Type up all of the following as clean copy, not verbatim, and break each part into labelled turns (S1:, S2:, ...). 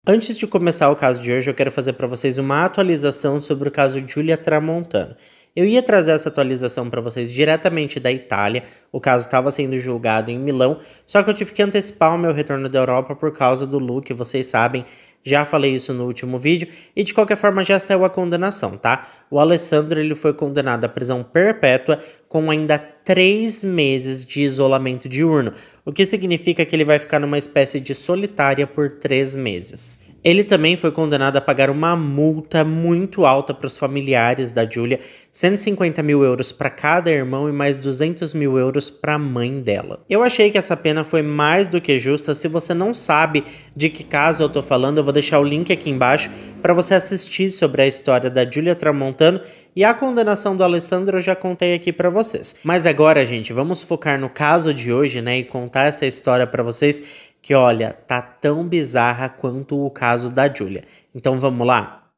S1: Antes de começar o caso de hoje, eu quero fazer para vocês uma atualização sobre o caso Giulia Tramontano. Eu ia trazer essa atualização para vocês diretamente da Itália, o caso estava sendo julgado em Milão, só que eu tive que antecipar o meu retorno da Europa por causa do Luke, vocês sabem, já falei isso no último vídeo, e de qualquer forma já saiu a condenação, tá? O Alessandro ele foi condenado à prisão perpétua com ainda 3 meses de isolamento diurno, o que significa que ele vai ficar numa espécie de solitária por 3 meses. Ele também foi condenado a pagar uma multa muito alta para os familiares da Giulia, 150 mil euros para cada irmão e mais 200 mil euros para a mãe dela. Eu achei que essa pena foi mais do que justa. Se você não sabe de que caso eu tô falando, eu vou deixar o link aqui embaixo para você assistir sobre a história da Giulia Tramontano, e a condenação do Alessandro eu já contei aqui para vocês. Mas agora, gente, vamos focar no caso de hoje, né, e contar essa história para vocês que, olha, tá tão bizarra quanto o caso da Giulia. Então vamos lá?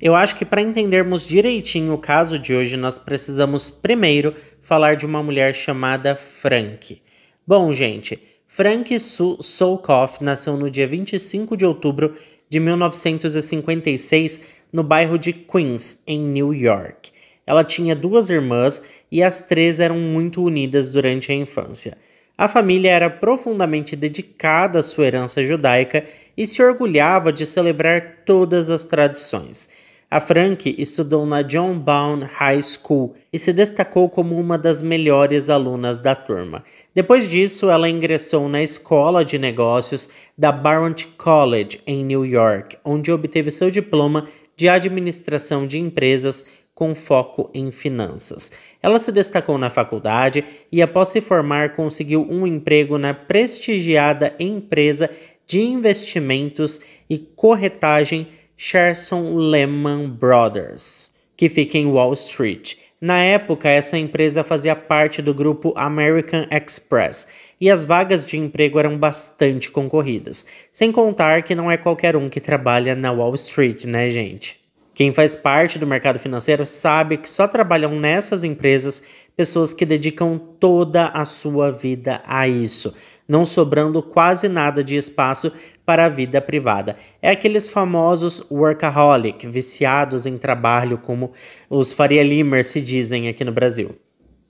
S1: Eu acho que para entendermos direitinho o caso de hoje, nós precisamos primeiro falar de uma mulher chamada Frank. Bom, gente, Frank Solkoff nasceu no dia 25 de outubro de 1956 no bairro de Queens, em New York. Ela tinha 2 irmãs e as 3 eram muito unidas durante a infância. A família era profundamente dedicada à sua herança judaica e se orgulhava de celebrar todas as tradições. A Frank estudou na John Bowne High School e se destacou como uma das melhores alunas da turma. Depois disso, ela ingressou na Escola de Negócios da Barnard College, em New York, onde obteve seu diploma de Administração de Empresas com foco em finanças. Ela se destacou na faculdade e, após se formar, conseguiu um emprego na prestigiada empresa de investimentos e corretagem Sherson Lehman Brothers, que fica em Wall Street. Na época, essa empresa fazia parte do grupo American Express e as vagas de emprego eram bastante concorridas. Sem contar que não é qualquer um que trabalha na Wall Street, né, gente? Quem faz parte do mercado financeiro sabe que só trabalham nessas empresas pessoas que dedicam toda a sua vida a isso, não sobrando quase nada de espaço para a vida privada. É aqueles famosos workaholic, viciados em trabalho, como os Faria Limer se dizem aqui no Brasil.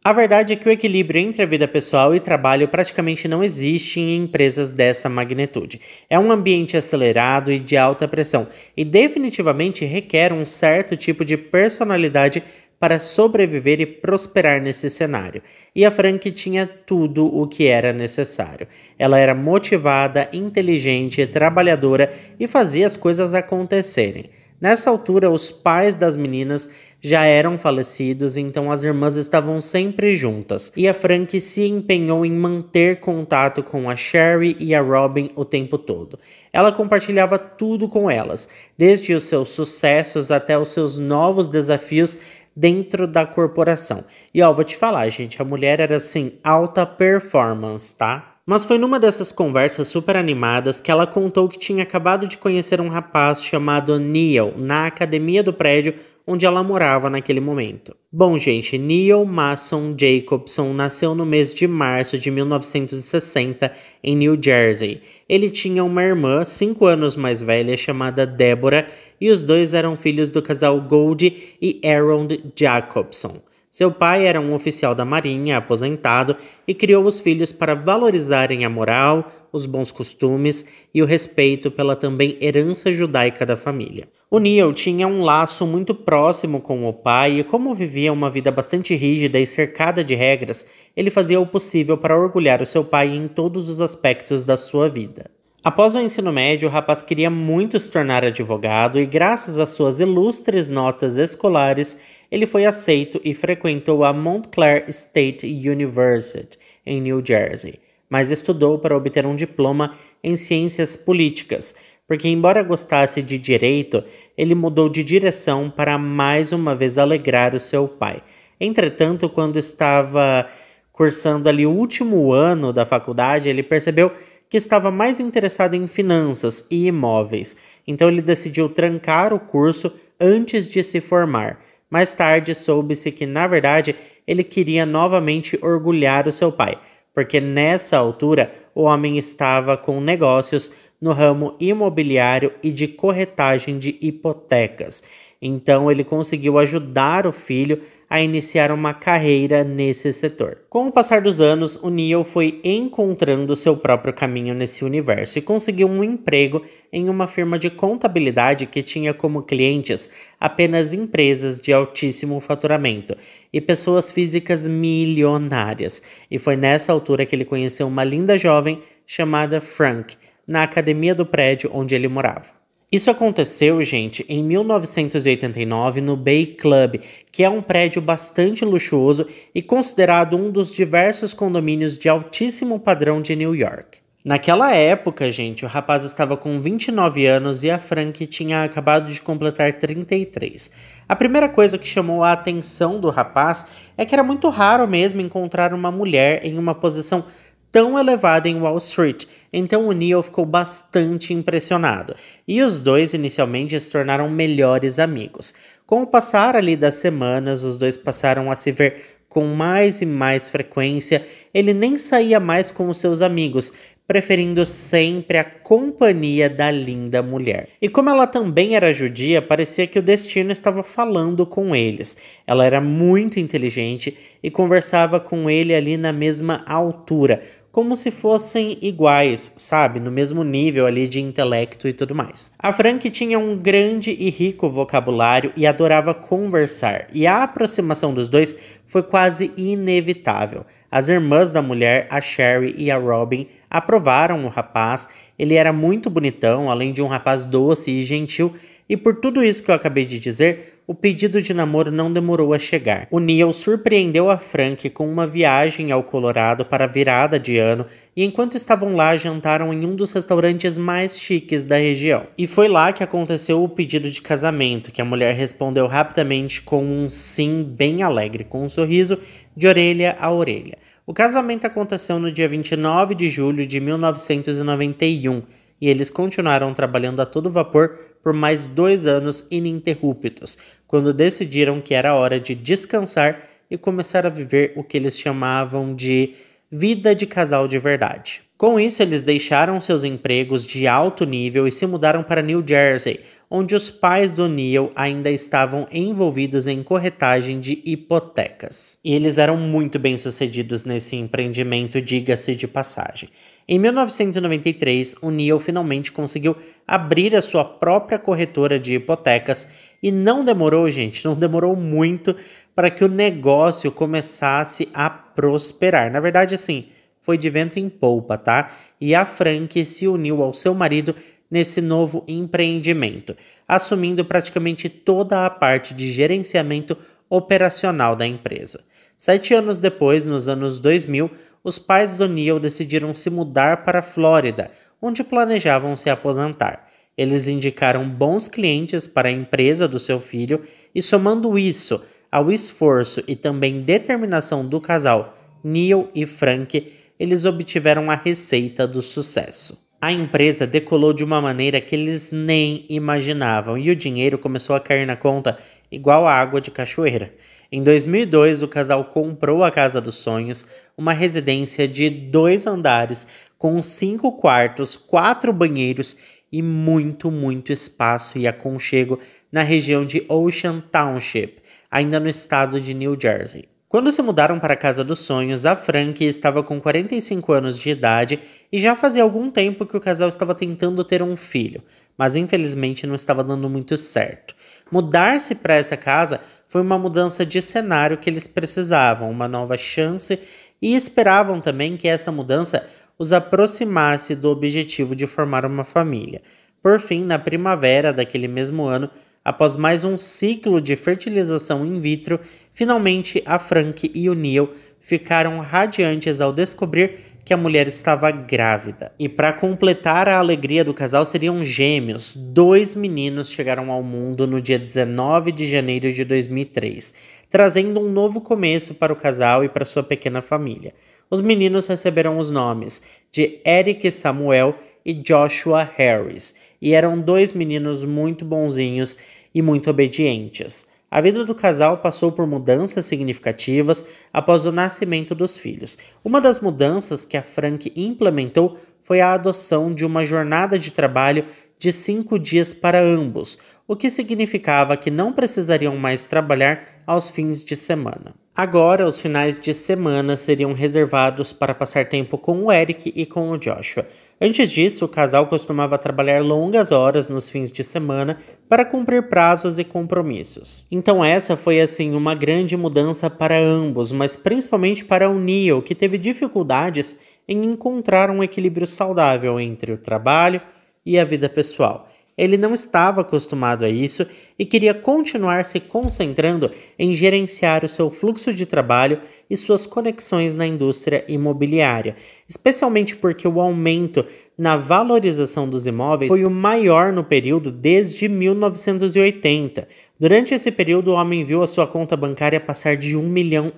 S1: A verdade é que o equilíbrio entre a vida pessoal e trabalho praticamente não existe em empresas dessa magnitude. É um ambiente acelerado e de alta pressão, e definitivamente requer um certo tipo de personalidade para sobreviver e prosperar nesse cenário. E a Frank tinha tudo o que era necessário. Ela era motivada, inteligente, trabalhadora e fazia as coisas acontecerem. Nessa altura, os pais das meninas já eram falecidos, então as irmãs estavam sempre juntas. E a Frank se empenhou em manter contato com a Sherry e a Robin o tempo todo. Ela compartilhava tudo com elas, desde os seus sucessos até os seus novos desafios dentro da corporação. E ó, vou te falar, gente, a mulher era assim, alta performance, tá? Mas foi numa dessas conversas super animadas que ela contou que tinha acabado de conhecer um rapaz chamado Neil na academia do prédio onde ela morava naquele momento. Bom, gente, Neil Mason Jacobson nasceu no mês de março de 1960 em New Jersey. Ele tinha uma irmã 5 anos mais velha chamada Deborah e os dois eram filhos do casal Goldie e Aaron Jacobson. Seu pai era um oficial da Marinha aposentado e criou os filhos para valorizarem a moral, os bons costumes e o respeito pela também herança judaica da família. O Neil tinha um laço muito próximo com o pai e, como vivia uma vida bastante rígida e cercada de regras, ele fazia o possível para orgulhar o seu pai em todos os aspectos da sua vida. Após o ensino médio, o rapaz queria muito se tornar advogado e, graças às suas ilustres notas escolares, ele foi aceito e frequentou a Montclair State University, em New Jersey, mas estudou para obter um diploma em ciências políticas, porque, embora gostasse de direito, ele mudou de direção para mais uma vez alegrar o seu pai. Entretanto, quando estava cursando ali o último ano da faculdade, ele percebeu que estava mais interessado em finanças e imóveis, então ele decidiu trancar o curso antes de se formar. Mais tarde, soube-se que, na verdade, ele queria novamente orgulhar o seu pai, porque nessa altura o homem estava com negócios no ramo imobiliário e de corretagem de hipotecas. Então ele conseguiu ajudar o filho a iniciar uma carreira nesse setor. Com o passar dos anos, o Neil foi encontrando seu próprio caminho nesse universo e conseguiu um emprego em uma firma de contabilidade que tinha como clientes apenas empresas de altíssimo faturamento e pessoas físicas milionárias. E foi nessa altura que ele conheceu uma linda jovem chamada Frank, na academia do prédio onde ele morava. Isso aconteceu, gente, em 1989 no Bay Club, que é um prédio bastante luxuoso e considerado um dos diversos condomínios de altíssimo padrão de New York. Naquela época, gente, o rapaz estava com 29 anos e a Frank tinha acabado de completar 33. A primeira coisa que chamou a atenção do rapaz é que era muito raro mesmo encontrar uma mulher em uma posição tão elevada em Wall Street, então o Neil ficou bastante impressionado, e os dois inicialmente se tornaram melhores amigos. Com o passar ali das semanas, os dois passaram a se ver com mais e mais frequência. Ele nem saía mais com os seus amigos, preferindo sempre a companhia da linda mulher. E como ela também era judia, parecia que o destino estava falando com eles. Ela era muito inteligente e conversava com ele ali na mesma altura, como se fossem iguais, sabe? No mesmo nível ali de intelecto e tudo mais. A Frank tinha um grande e rico vocabulário e adorava conversar, e a aproximação dos dois foi quase inevitável. As irmãs da mulher, a Sherry e a Robin, aprovaram o rapaz. Ele era muito bonitão, além de um rapaz doce e gentil, e por tudo isso que eu acabei de dizer, o pedido de namoro não demorou a chegar. O Neil surpreendeu a Frank com uma viagem ao Colorado para a virada de ano, e enquanto estavam lá, jantaram em um dos restaurantes mais chiques da região. E foi lá que aconteceu o pedido de casamento, que a mulher respondeu rapidamente com um sim bem alegre, com um sorriso de orelha a orelha. O casamento aconteceu no dia 29 de julho de 1991, e eles continuaram trabalhando a todo vapor por mais 2 anos ininterruptos, quando decidiram que era hora de descansar e começar a viver o que eles chamavam de vida de casal de verdade. Com isso, eles deixaram seus empregos de alto nível e se mudaram para New Jersey, onde os pais do Neil ainda estavam envolvidos em corretagem de hipotecas. E eles eram muito bem-sucedidos nesse empreendimento, diga-se de passagem. Em 1993, o Neil finalmente conseguiu abrir a sua própria corretora de hipotecas e não demorou, gente, não demorou muito para que o negócio começasse a prosperar. Na verdade, assim, foi de vento em polpa, tá? E a Frank se uniu ao seu marido nesse novo empreendimento, assumindo praticamente toda a parte de gerenciamento operacional da empresa. 7 anos depois, nos anos 2000, os pais do Neil decidiram se mudar para a Flórida, onde planejavam se aposentar. Eles indicaram bons clientes para a empresa do seu filho e, somando isso ao esforço e também determinação do casal Neil e Frank, eles obtiveram a receita do sucesso. A empresa decolou de uma maneira que eles nem imaginavam e o dinheiro começou a cair na conta igual a água de cachoeira. Em 2002, o casal comprou a Casa dos Sonhos, uma residência de 2 andares com 5 quartos, 4 banheiros e muito espaço e aconchego na região de Ocean Township, ainda no estado de New Jersey. Quando se mudaram para a Casa dos Sonhos, a Frank estava com 45 anos de idade e já fazia algum tempo que o casal estava tentando ter um filho, mas infelizmente não estava dando muito certo. Mudar-se para essa casa foi uma mudança de cenário que eles precisavam, uma nova chance, e esperavam também que essa mudança os aproximasse do objetivo de formar uma família. Por fim, na primavera daquele mesmo ano, após mais um ciclo de fertilização in vitro, finalmente a Frank e o Neil ficaram radiantes ao descobrir que a mulher estava grávida. E para completar a alegria do casal, seriam gêmeos. 2 meninos chegaram ao mundo no dia 19 de janeiro de 2003, trazendo um novo começo para o casal e para sua pequena família. Os meninos receberam os nomes de Eric Samuel e Joshua Harris, e eram 2 meninos muito bonzinhos e muito obedientes. A vida do casal passou por mudanças significativas após o nascimento dos filhos. Uma das mudanças que a Frank implementou foi a adoção de uma jornada de trabalho de 5 dias para ambos, o que significava que não precisariam mais trabalhar aos fins de semana. Agora, os finais de semana seriam reservados para passar tempo com o Eric e com o Joshua. Antes disso, o casal costumava trabalhar longas horas nos fins de semana para cumprir prazos e compromissos. Então essa foi assim uma grande mudança para ambos, mas principalmente para o Neil, que teve dificuldades em encontrar um equilíbrio saudável entre o trabalho e a vida pessoal. Ele não estava acostumado a isso e queria continuar se concentrando em gerenciar o seu fluxo de trabalho e suas conexões na indústria imobiliária, especialmente porque o aumento na valorização dos imóveis foi o maior no período desde 1980. Durante esse período, o homem viu a sua conta bancária passar de $1 milhão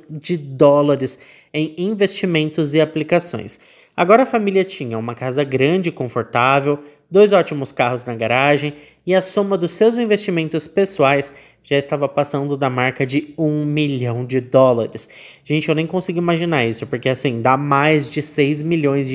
S1: em investimentos e aplicações. Agora a família tinha uma casa grande e confortável, 2 ótimos carros na garagem e a soma dos seus investimentos pessoais já estava passando da marca de $1 milhão. Gente, eu nem consigo imaginar isso, porque assim, dá mais de R$6 milhões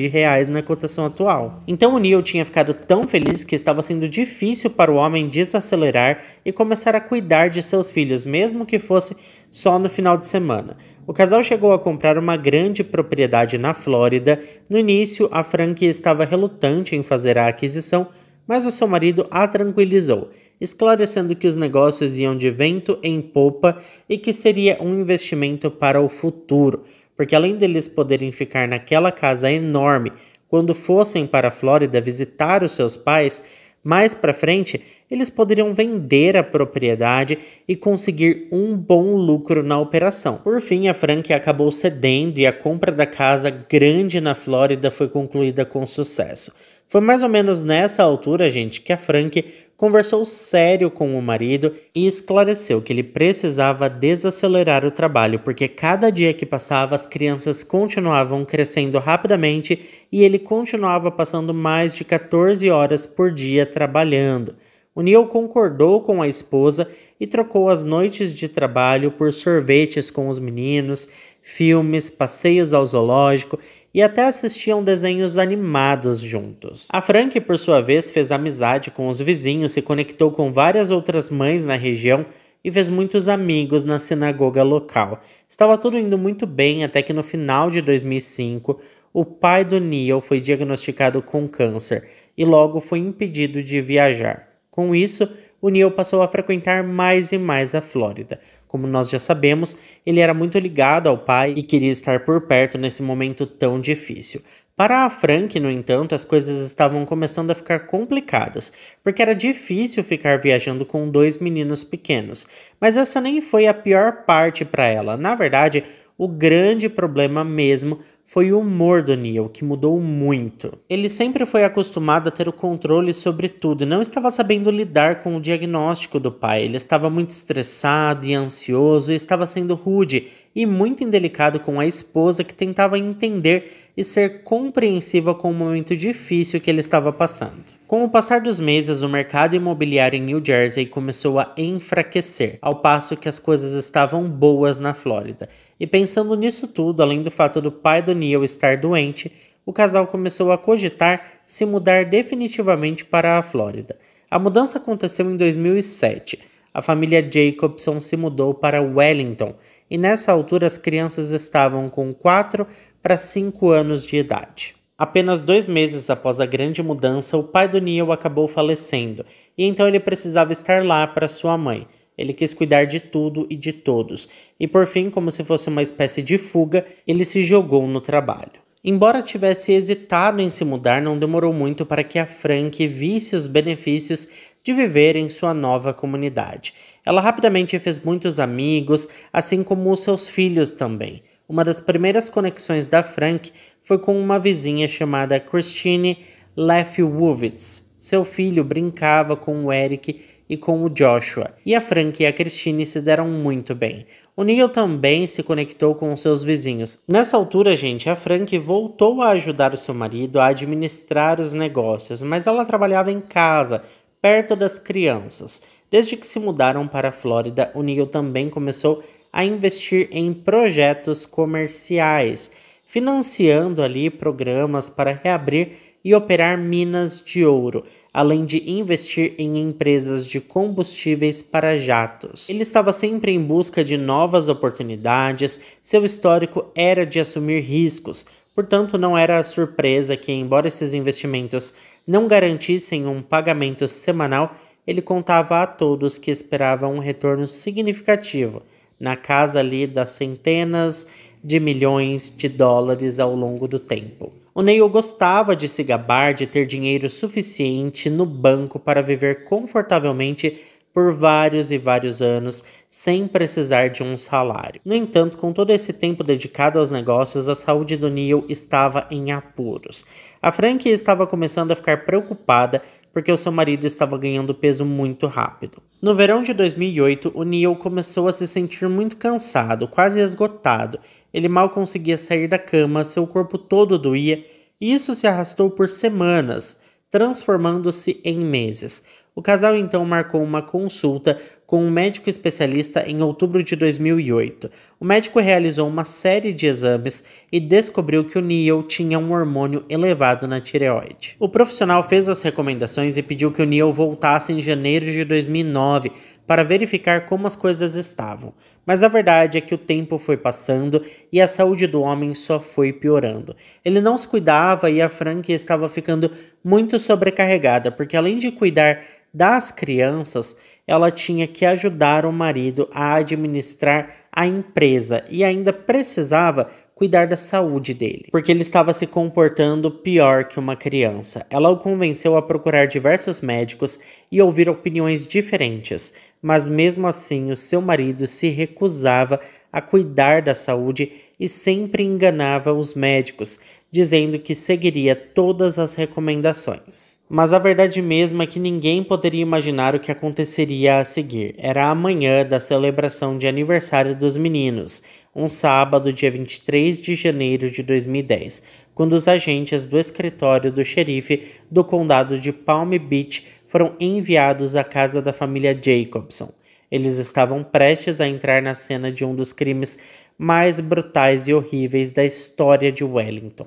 S1: na cotação atual. Então o Neil tinha ficado tão feliz que estava sendo difícil para o homem desacelerar e começar a cuidar de seus filhos, mesmo que fosse só no final de semana. O casal chegou a comprar uma grande propriedade na Flórida. No início, a Frank estava relutante em fazer a aquisição, mas o seu marido a tranquilizou, esclarecendo que os negócios iam de vento em popa e que seria um investimento para o futuro, porque além deles poderem ficar naquela casa enorme quando fossem para a Flórida visitar os seus pais, mais para frente eles poderiam vender a propriedade e conseguir um bom lucro na operação. Por fim, a Frank acabou cedendo e a compra da casa grande na Flórida foi concluída com sucesso. Foi mais ou menos nessa altura, gente, que a Frank conversou sério com o marido e esclareceu que ele precisava desacelerar o trabalho, porque cada dia que passava as crianças continuavam crescendo rapidamente e ele continuava passando mais de 14 horas por dia trabalhando. O Neil concordou com a esposa e trocou as noites de trabalho por sorvetes com os meninos, filmes, passeios ao zoológico e até assistiam desenhos animados juntos. A Frank, por sua vez, fez amizade com os vizinhos, se conectou com várias outras mães na região e fez muitos amigos na sinagoga local. Estava tudo indo muito bem até que no final de 2005, o pai do Neil foi diagnosticado com câncer e logo foi impedido de viajar. Com isso, o Neil passou a frequentar mais e mais a Flórida. Como nós já sabemos, ele era muito ligado ao pai e queria estar por perto nesse momento tão difícil. Para a Frank, no entanto, as coisas estavam começando a ficar complicadas, porque era difícil ficar viajando com 2 meninos pequenos. Mas essa nem foi a pior parte para ela. Na verdade, o grande problema mesmo foi o humor do Neil, que mudou muito. Ele sempre foi acostumado a ter o controle sobre tudo e não estava sabendo lidar com o diagnóstico do pai. Ele estava muito estressado e ansioso e estava sendo rude e muito indelicado com a esposa, que tentava entender e ser compreensiva com o momento difícil que ele estava passando. Com o passar dos meses, o mercado imobiliário em New Jersey começou a enfraquecer, ao passo que as coisas estavam boas na Flórida. E pensando nisso tudo, além do fato do pai do Neil estar doente, o casal começou a cogitar se mudar definitivamente para a Flórida. A mudança aconteceu em 2007. A família Jacobson se mudou para Wellington, e nessa altura as crianças estavam com 4 para 5 anos de idade. Apenas 2 meses após a grande mudança, o pai do Neil acabou falecendo, e então ele precisava estar lá para sua mãe. Ele quis cuidar de tudo e de todos, e por fim, como se fosse uma espécie de fuga, ele se jogou no trabalho. Embora tivesse hesitado em se mudar, não demorou muito para que a Frank visse os benefícios de viver em sua nova comunidade. Ela rapidamente fez muitos amigos, assim como os seus filhos também. Uma das primeiras conexões da Frank foi com uma vizinha chamada Christine Lefkowitz. Seu filho brincava com o Eric e com o Joshua, e a Frank e a Christine se deram muito bem. O Neil também se conectou com seus vizinhos. Nessa altura, gente, a Frank voltou a ajudar o seu marido a administrar os negócios, mas ela trabalhava em casa, perto das crianças. Desde que se mudaram para a Flórida, o Neil também começou a investir em projetos comerciais, financiando ali programas para reabrir e operar minas de ouro, além de investir em empresas de combustíveis para jatos. Ele estava sempre em busca de novas oportunidades, seu histórico era de assumir riscos, portanto não era surpresa que, embora esses investimentos não garantissem um pagamento semanal, ele contava a todos que esperava um retorno significativo, na casa ali das centenas de milhões de dólares ao longo do tempo. O Neil gostava de se gabar de ter dinheiro suficiente no banco para viver confortavelmente por vários e vários anos, sem precisar de um salário. No entanto, com todo esse tempo dedicado aos negócios, a saúde do Neil estava em apuros. A Frank estava começando a ficar preocupada porque o seu marido estava ganhando peso muito rápido. No verão de 2008, o Neil começou a se sentir muito cansado, quase esgotado. Ele mal conseguia sair da cama, seu corpo todo doía, e isso se arrastou por semanas, transformando-se em meses. O casal então marcou uma consulta com um médico especialista em outubro de 2008. O médico realizou uma série de exames e descobriu que o Neil tinha um hormônio elevado na tireoide. O profissional fez as recomendações e pediu que o Neil voltasse em janeiro de 2009 para verificar como as coisas estavam. Mas a verdade é que o tempo foi passando e a saúde do homem só foi piorando. Ele não se cuidava e a Frank estava ficando muito sobrecarregada, porque além de cuidar das crianças, ela tinha que ajudar o marido a administrar a empresa e ainda precisava cuidar da saúde dele, porque ele estava se comportando pior que uma criança. Ela o convenceu a procurar diversos médicos e ouvir opiniões diferentes, mas mesmo assim o seu marido se recusava a cuidar da saúde e sempre enganava os médicos, dizendo que seguiria todas as recomendações. Mas a verdade mesmo é que ninguém poderia imaginar o que aconteceria a seguir. Era a manhã da celebração de aniversário dos meninos, um sábado, dia 23 de janeiro de 2010, quando os agentes do escritório do xerife do condado de Palm Beach foram enviados à casa da família Jacobson. Eles estavam prestes a entrar na cena de um dos crimes mais brutais e horríveis da história de Wellington.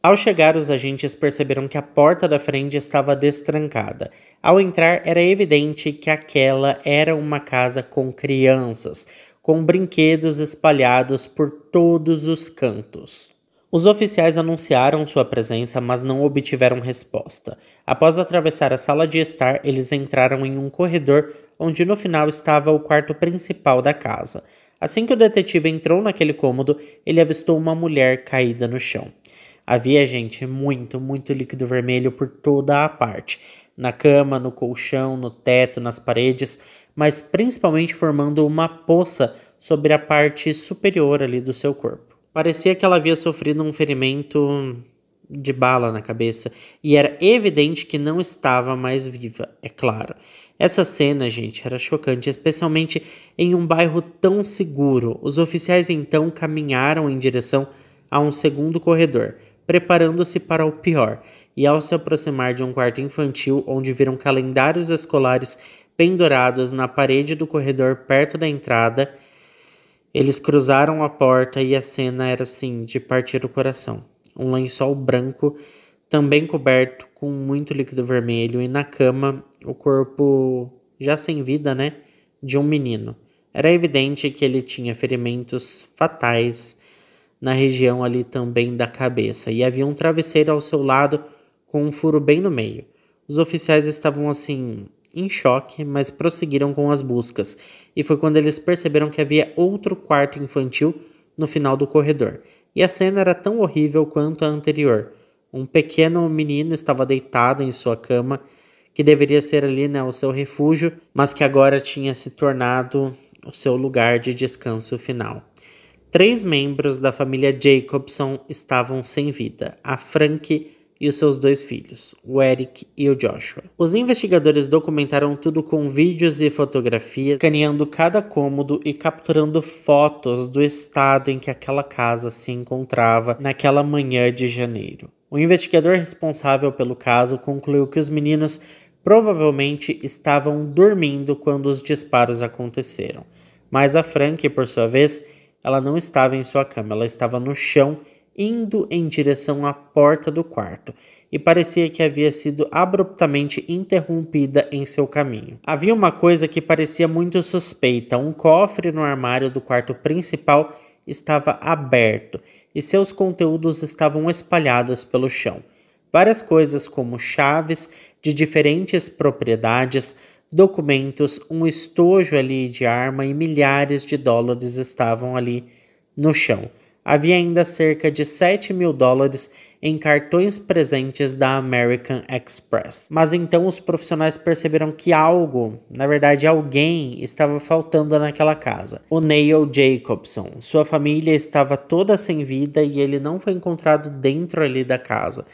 S1: Ao chegar, os agentes perceberam que a porta da frente estava destrancada. Ao entrar, era evidente que aquela era uma casa com crianças, com brinquedos espalhados por todos os cantos. Os oficiais anunciaram sua presença, mas não obtiveram resposta. Após atravessar a sala de estar, eles entraram em um corredor onde no final estava o quarto principal da casa. Assim que o detetive entrou naquele cômodo, ele avistou uma mulher caída no chão. Havia, gente, muito líquido vermelho por toda a parte. Na cama, no colchão, no teto, nas paredes, mas principalmente formando uma poça sobre a parte superior ali do seu corpo. Parecia que ela havia sofrido um ferimento de bala na cabeça e era evidente que não estava mais viva, é claro. Essa cena, gente, era chocante, especialmente em um bairro tão seguro. Os oficiais então caminharam em direção a um segundo corredor, preparando-se para o pior, e ao se aproximar de um quarto infantil onde viram calendários escolares pendurados na parede do corredor perto da entrada, eles cruzaram a porta e a cena era assim, de partir o coração. Um lençol branco, também coberto com muito líquido vermelho, e na cama, o corpo já sem vida, de um menino. Era evidente que ele tinha ferimentos fatais na região ali também da cabeça, e havia um travesseiro ao seu lado com um furo bem no meio. Os oficiais estavam assim, em choque, mas prosseguiram com as buscas, e foi quando eles perceberam que havia outro quarto infantil no final do corredor, e a cena era tão horrível quanto a anterior. Um pequeno menino estava deitado em sua cama, que deveria ser ali, o seu refúgio, mas que agora tinha se tornado o seu lugar de descanso final. 3 membros da família Jacobson estavam sem vida, a Frank e os seus 2 filhos, o Eric e o Joshua. Os investigadores documentaram tudo com vídeos e fotografias, escaneando cada cômodo e capturando fotos do estado em que aquela casa se encontrava naquela manhã de janeiro. O investigador responsável pelo caso concluiu que os meninos provavelmente estavam dormindo quando os disparos aconteceram. Mas a Frank, por sua vez, ela não estava em sua cama, ela estava no chão, indo em direção à porta do quarto, e parecia que havia sido abruptamente interrompida em seu caminho. Havia uma coisa que parecia muito suspeita: um cofre no armário do quarto principal estava aberto, e seus conteúdos estavam espalhados pelo chão. Várias coisas como chaves de diferentes propriedades, documentos, um estojo ali de arma e milhares de dólares estavam ali no chão. Havia ainda cerca de $7.000 em cartões presentes da American Express. Mas então os profissionais perceberam que algo, na verdade alguém, estava faltando naquela casa. O Neil Jacobson. Sua família estava toda sem vida e ele não foi encontrado dentro ali da casa.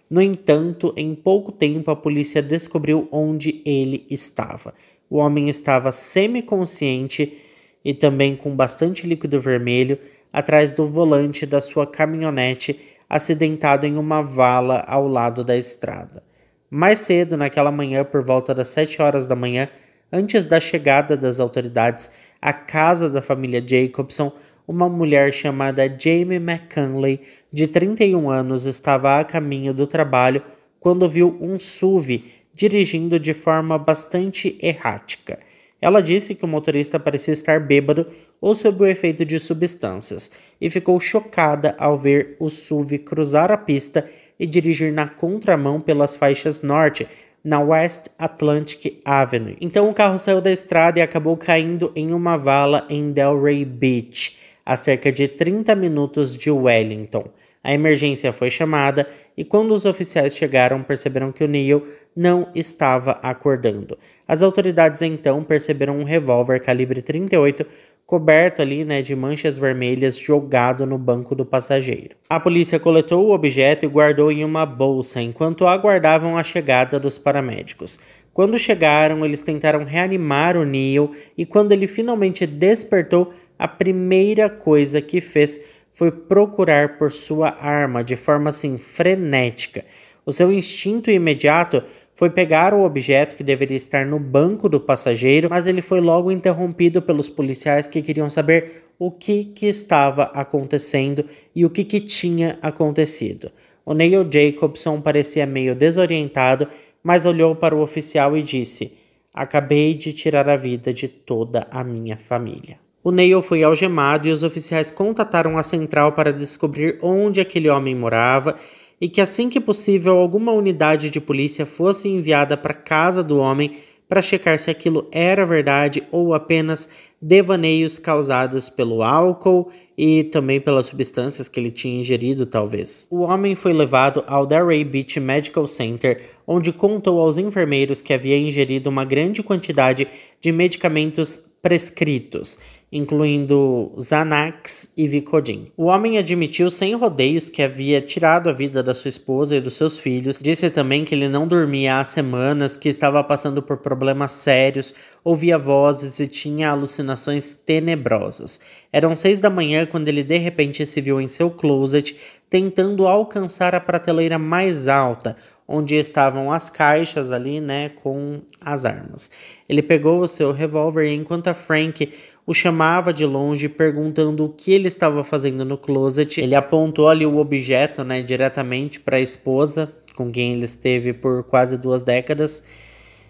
S1: No entanto, em pouco tempo a polícia descobriu onde ele estava. O homem estava semiconsciente e também com bastante líquido vermelho atrás do volante da sua caminhonete, acidentado em uma vala ao lado da estrada. Mais cedo, naquela manhã, por volta das 7 horas da manhã, antes da chegada das autoridades à casa da família Jacobson, uma mulher chamada Jamie McCanley, de 31 anos, estava a caminho do trabalho quando viu um SUV dirigindo de forma bastante errática. Ela disse que o motorista parecia estar bêbado ou sob o efeito de substâncias e ficou chocada ao ver o SUV cruzar a pista e dirigir na contramão pelas faixas norte, na West Atlantic Avenue. Então o carro saiu da estrada e acabou caindo em uma vala em Delray Beach, a cerca de 30 minutos de Wellington. A emergência foi chamada e quando os oficiais chegaram, perceberam que o Neil não estava acordando. As autoridades então perceberam um revólver calibre 38 coberto ali, de manchas vermelhas, jogado no banco do passageiro. A polícia coletou o objeto e guardou em uma bolsa enquanto aguardavam a chegada dos paramédicos. Quando chegaram, eles tentaram reanimar o Neil e quando ele finalmente despertou, a primeira coisa que fez foi procurar por sua arma de forma assim frenética. O seu instinto imediato foi pegar o objeto que deveria estar no banco do passageiro, mas ele foi logo interrompido pelos policiais que queriam saber o que estava acontecendo e o que tinha acontecido. O Neil Jacobson parecia meio desorientado, mas olhou para o oficial e disse: "Acabei de tirar a vida de toda a minha família." O Neil foi algemado e os oficiais contataram a central para descobrir onde aquele homem morava e que assim que possível alguma unidade de polícia fosse enviada para a casa do homem para checar se aquilo era verdade ou apenas devaneios causados pelo álcool e também pelas substâncias que ele tinha ingerido, talvez. O homem foi levado ao Delray Beach Medical Center, onde contou aos enfermeiros que havia ingerido uma grande quantidade de medicamentos prescritos, incluindo Xanax e Vicodin. O homem admitiu sem rodeios que havia tirado a vida da sua esposa e dos seus filhos. Disse também que ele não dormia há semanas, que estava passando por problemas sérios, ouvia vozes e tinha alucinações tenebrosas. Eram 6 da manhã quando ele de repente se viu em seu closet, tentando alcançar a prateleira mais alta, onde estavam as caixas ali, com as armas. Ele pegou o seu revólver e enquanto a Frank o chamava de longe, perguntando o que ele estava fazendo no closet, ele apontou ali o objeto, diretamente para a esposa, com quem ele esteve por quase 2 décadas.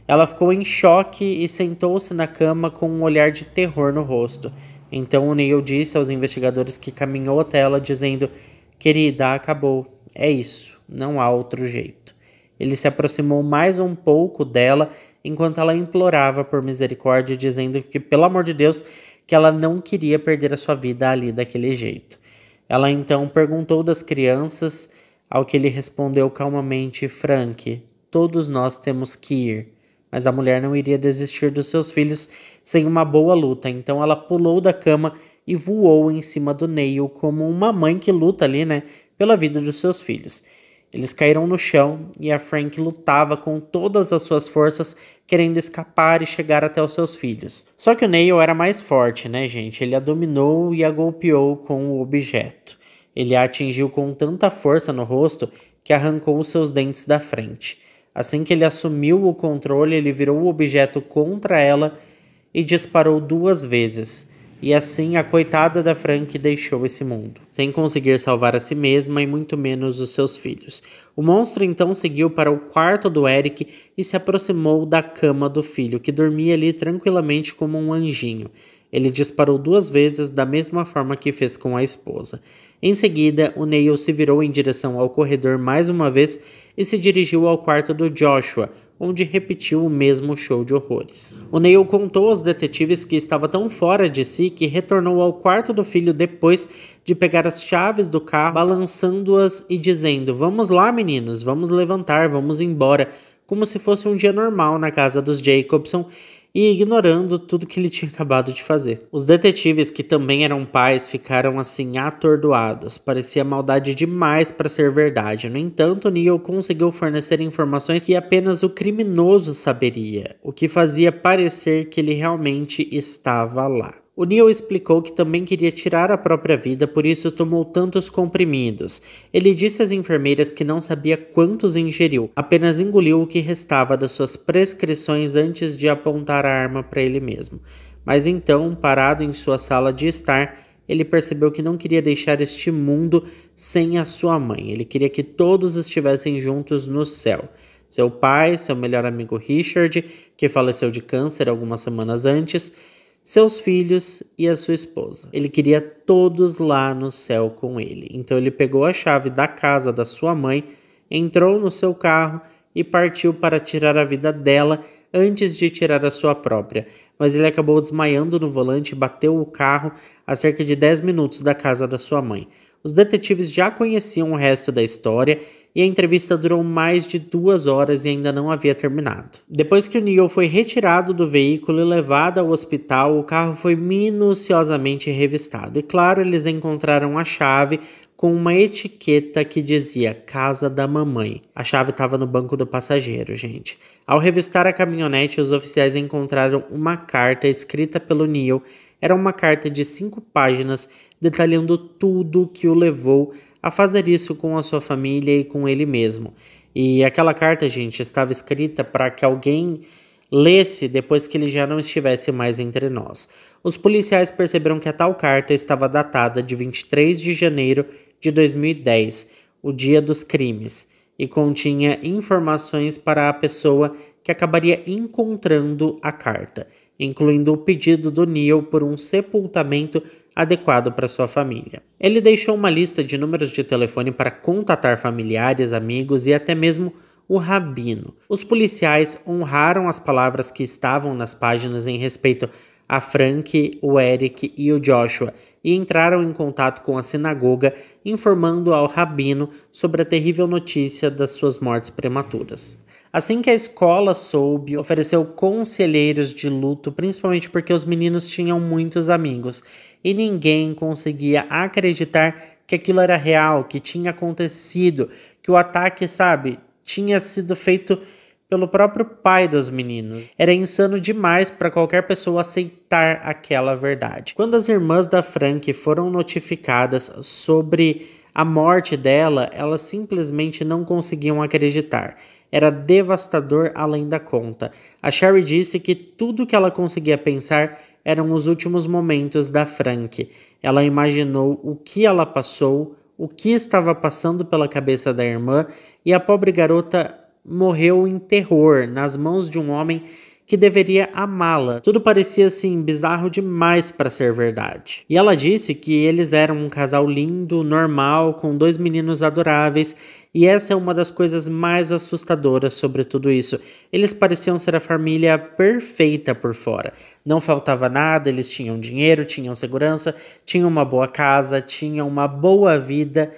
S1: Ela ficou em choque e sentou-se na cama com um olhar de terror no rosto. Então o Neil disse aos investigadores que caminhou até ela, dizendo: "Querida, acabou. É isso. Não há outro jeito." Ele se aproximou mais um pouco dela enquanto ela implorava por misericórdia, dizendo que, pelo amor de Deus, que ela não queria perder a sua vida ali daquele jeito. Ela então perguntou das crianças, ao que ele respondeu calmamente: "Frank, todos nós temos que ir." Mas a mulher não iria desistir dos seus filhos sem uma boa luta, então ela pulou da cama e voou em cima do Neil como uma mãe que luta ali, pela vida dos seus filhos. Eles caíram no chão e a Frank lutava com todas as suas forças, querendo escapar e chegar até os seus filhos. Só que o Neil era mais forte, gente? Ele a dominou e a golpeou com o objeto. Ele a atingiu com tanta força no rosto que arrancou os seus dentes da frente. Assim que ele assumiu o controle, ele virou o objeto contra ela e disparou 2 vezes. E assim a coitada da Frank deixou esse mundo, sem conseguir salvar a si mesma e muito menos os seus filhos. O monstro então seguiu para o quarto do Eric e se aproximou da cama do filho, que dormia ali tranquilamente como um anjinho. Ele disparou 2 vezes da mesma forma que fez com a esposa. Em seguida, o Neil se virou em direção ao corredor mais uma vez e se dirigiu ao quarto do Joshua, onde repetiu o mesmo show de horrores. O Neil contou aos detetives que estava tão fora de si que retornou ao quarto do filho depois de pegar as chaves do carro, balançando-as e dizendo: "Vamos lá, meninos, vamos levantar, vamos embora", como se fosse um dia normal na casa dos Jacobson, e ignorando tudo que ele tinha acabado de fazer. Os detetives, que também eram pais, ficaram assim atordoados. Parecia maldade demais para ser verdade. No entanto, Neil conseguiu fornecer informações que apenas o criminoso saberia, o que fazia parecer que ele realmente estava lá. O Neil explicou que também queria tirar a própria vida, por isso tomou tantos comprimidos. Ele disse às enfermeiras que não sabia quantos ingeriu, apenas engoliu o que restava das suas prescrições antes de apontar a arma para ele mesmo. Mas então, parado em sua sala de estar, ele percebeu que não queria deixar este mundo sem a sua mãe. Ele queria que todos estivessem juntos no céu. Seu pai, seu melhor amigo Richard, que faleceu de câncer algumas semanas antes, seus filhos e a sua esposa. Ele queria todos lá no céu com ele. Então ele pegou a chave da casa da sua mãe, entrou no seu carro e partiu para tirar a vida dela antes de tirar a sua própria. Mas ele acabou desmaiando no volante e bateu o carro a cerca de 10 minutos da casa da sua mãe. Os detetives já conheciam o resto da história e a entrevista durou mais de 2 horas e ainda não havia terminado. Depois que o Neil foi retirado do veículo e levado ao hospital, o carro foi minuciosamente revistado. E claro, eles encontraram a chave com uma etiqueta que dizia Casa da Mamãe. A chave estava no banco do passageiro, gente. Ao revistar a caminhonete, os oficiais encontraram uma carta escrita pelo Neil. Era uma carta de 5 páginas detalhando tudo que o levou a fazer isso com a sua família e com ele mesmo. E aquela carta, gente, estava escrita para que alguém lesse depois que ele já não estivesse mais entre nós. Os policiais perceberam que a tal carta estava datada de 23 de janeiro de 2010, o dia dos crimes, e continha informações para a pessoa que acabaria encontrando a carta, incluindo o pedido do Neil por um sepultamento adequado para sua família. Ele deixou uma lista de números de telefone para contatar familiares, amigos e até mesmo o rabino. Os policiais honraram as palavras que estavam nas páginas em respeito a Frank, o Eric e o Joshua e entraram em contato com a sinagoga, informando ao rabino sobre a terrível notícia das suas mortes prematuras. Assim que a escola soube, ofereceu conselheiros de luto, principalmente porque os meninos tinham muitos amigos e ninguém conseguia acreditar que aquilo era real, que tinha acontecido, que o ataque, tinha sido feito pelo próprio pai dos meninos. Era insano demais para qualquer pessoa aceitar aquela verdade. Quando as irmãs da Frank foram notificadas sobre a morte dela, elas simplesmente não conseguiam acreditar. Era devastador além da conta. A Sherry disse que tudo que ela conseguia pensar eram os últimos momentos da Frank. Ela imaginou o que ela passou, o que estava passando pela cabeça da irmã, e a pobre garota morreu em terror nas mãos de um homem que deveria amá-la. Tudo parecia assim bizarro demais para ser verdade. E ela disse que eles eram um casal lindo, normal, com 2 meninos adoráveis, e essa é uma das coisas mais assustadoras sobre tudo isso. Eles pareciam ser a família perfeita por fora. Não faltava nada, eles tinham dinheiro, tinham segurança, tinham uma boa casa, tinham uma boa vida.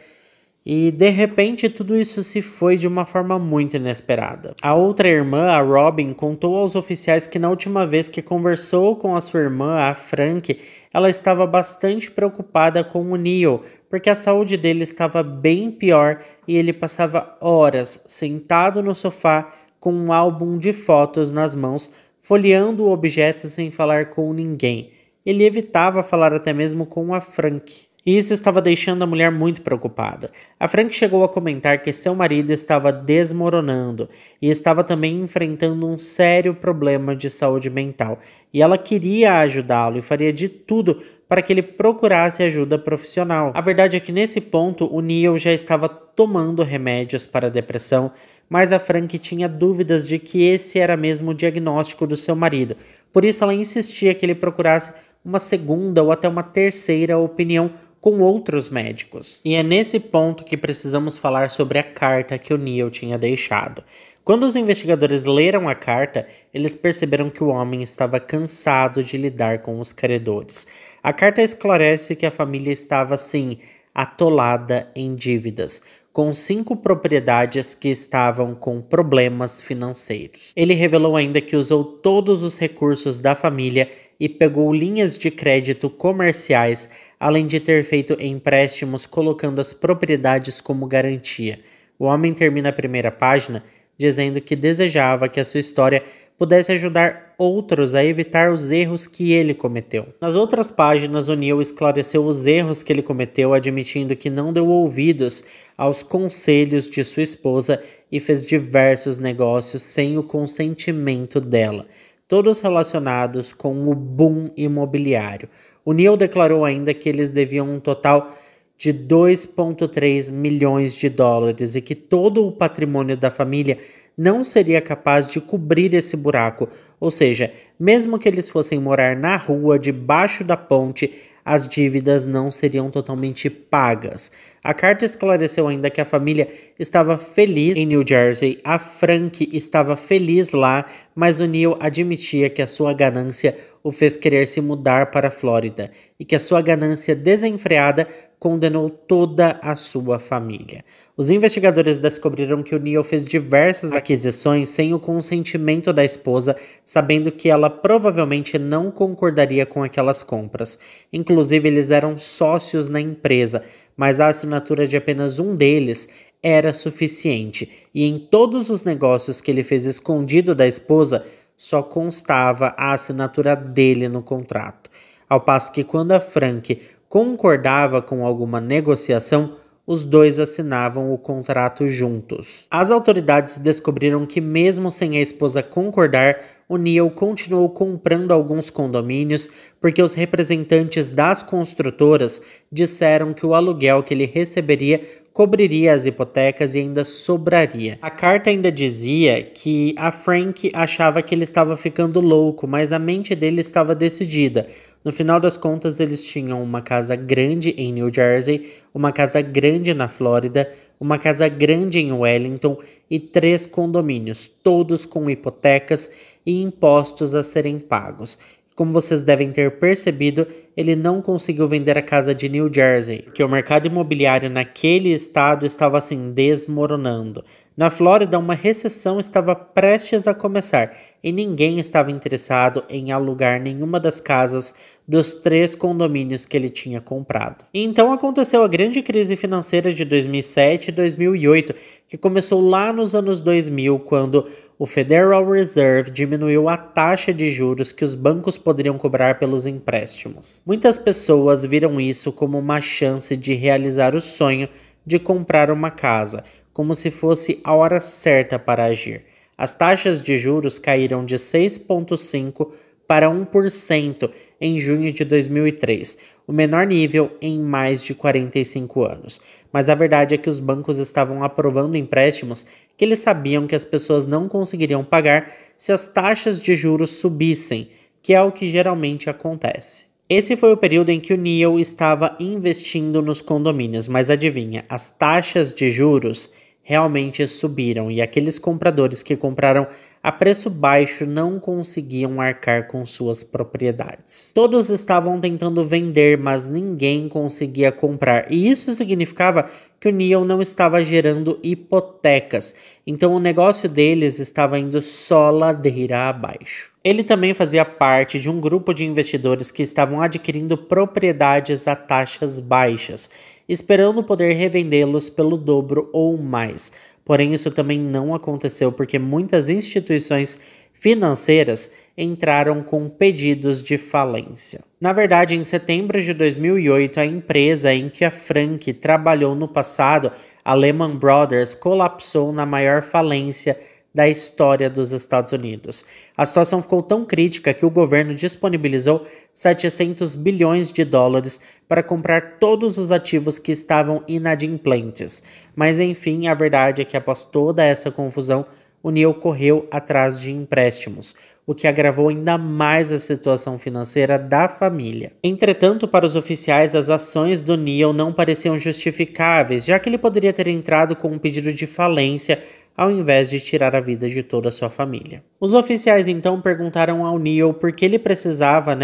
S1: E de repente tudo isso se foi de uma forma muito inesperada. A outra irmã, a Robin, contou aos oficiais que na última vez que conversou com a sua irmã, a Frank, ela estava bastante preocupada com o Neil, porque a saúde dele estava bem pior e ele passava horas sentado no sofá com um álbum de fotos nas mãos, folheando o objeto sem falar com ninguém. Ele evitava falar até mesmo com a Frank. E isso estava deixando a mulher muito preocupada. A Frank chegou a comentar que seu marido estava desmoronando e estava também enfrentando um sério problema de saúde mental. E ela queria ajudá-lo e faria de tudo para que ele procurasse ajuda profissional. A verdade é que nesse ponto o Neil já estava tomando remédios para a depressão, mas a Frank tinha dúvidas de que esse era mesmo o diagnóstico do seu marido. Por isso ela insistia que ele procurasse uma segunda ou até uma terceira opinião com outros médicos. E é nesse ponto que precisamos falar sobre a carta que o Neil tinha deixado. Quando os investigadores leram a carta, eles perceberam que o homem estava cansado de lidar com os credores. A carta esclarece que a família estava, sim, atolada em dívidas, com 5 propriedades que estavam com problemas financeiros. Ele revelou ainda que usou todos os recursos da família e pegou linhas de crédito comerciais, além de ter feito empréstimos colocando as propriedades como garantia. O homem termina a primeira página dizendo que desejava que a sua história pudesse ajudar outros a evitar os erros que ele cometeu. Nas outras páginas, o Neil esclareceu os erros que ele cometeu, admitindo que não deu ouvidos aos conselhos de sua esposa e fez diversos negócios sem o consentimento dela, todos relacionados com o boom imobiliário. O Neil declarou ainda que eles deviam um total de 2,3 milhões de dólares e que todo o patrimônio da família não seria capaz de cobrir esse buraco, ou seja, mesmo que eles fossem morar na rua debaixo da ponte, as dívidas não seriam totalmente pagas. A carta esclareceu ainda que a família estava feliz em New Jersey, a Frank estava feliz lá, mas o Neil admitia que a sua ganância o fez querer se mudar para a Flórida e que a sua ganância desenfreada condenou toda a sua família. Os investigadores descobriram que o Neil fez diversas aquisições sem o consentimento da esposa, sabendo que ela provavelmente não concordaria com aquelas compras. Inclusive, eles eram sócios na empresa, mas a assinatura de apenas um deles era suficiente, e em todos os negócios que ele fez escondido da esposa, só constava a assinatura dele no contrato. Ao passo que quando a Frank concordava com alguma negociação, os dois assinavam o contrato juntos. As autoridades descobriram que mesmo sem a esposa concordar, o Neil continuou comprando alguns condomínios porque os representantes das construtoras disseram que o aluguel que ele receberia cobriria as hipotecas e ainda sobraria. A carta ainda dizia que a Frank achava que ele estava ficando louco, mas a mente dele estava decidida. No final das contas, eles tinham uma casa grande em New Jersey, uma casa grande na Flórida, uma casa grande em Wellington e 3 condomínios, todos com hipotecas e impostos a serem pagos. Como vocês devem ter percebido, ele não conseguiu vender a casa de New Jersey, porque o mercado imobiliário naquele estado estava assim desmoronando. Na Flórida, uma recessão estava prestes a começar e ninguém estava interessado em alugar nenhuma das casas dos 3 condomínios que ele tinha comprado. E então aconteceu a grande crise financeira de 2007 e 2008, que começou lá nos anos 2000, quando o Federal Reserve diminuiu a taxa de juros que os bancos poderiam cobrar pelos empréstimos. Muitas pessoas viram isso como uma chance de realizar o sonho de comprar uma casa, como se fosse a hora certa para agir. As taxas de juros caíram de 6,5% para 1% em junho de 2003, o menor nível em mais de 45 anos. Mas a verdade é que os bancos estavam aprovando empréstimos que eles sabiam que as pessoas não conseguiriam pagar se as taxas de juros subissem, que é o que geralmente acontece. Esse foi o período em que o Neil estava investindo nos condomínios, mas adivinha, as taxas de juros realmente subiram e aqueles compradores que compraram a preço baixo não conseguiam arcar com suas propriedades. Todos estavam tentando vender, mas ninguém conseguia comprar, e isso significava que o Neil não estava gerando hipotecas, então o negócio deles estava indo só ladeira abaixo. Ele também fazia parte de um grupo de investidores que estavam adquirindo propriedades a taxas baixas, esperando poder revendê-los pelo dobro ou mais. Porém, isso também não aconteceu porque muitas instituições financeiras entraram com pedidos de falência. Na verdade, em setembro de 2008, a empresa em que a Frank trabalhou no passado, a Lehman Brothers, colapsou na maior falência da história dos Estados Unidos. A situação ficou tão crítica que o governo disponibilizou 700 bilhões de dólares para comprar todos os ativos que estavam inadimplentes. Mas enfim, a verdade é que após toda essa confusão, o Neil correu atrás de empréstimos, o que agravou ainda mais a situação financeira da família. Entretanto, para os oficiais, as ações do Neil não pareciam justificáveis, já que ele poderia ter entrado com um pedido de falência ao invés de tirar a vida de toda a sua família. Os oficiais então perguntaram ao Neil por que ele precisava,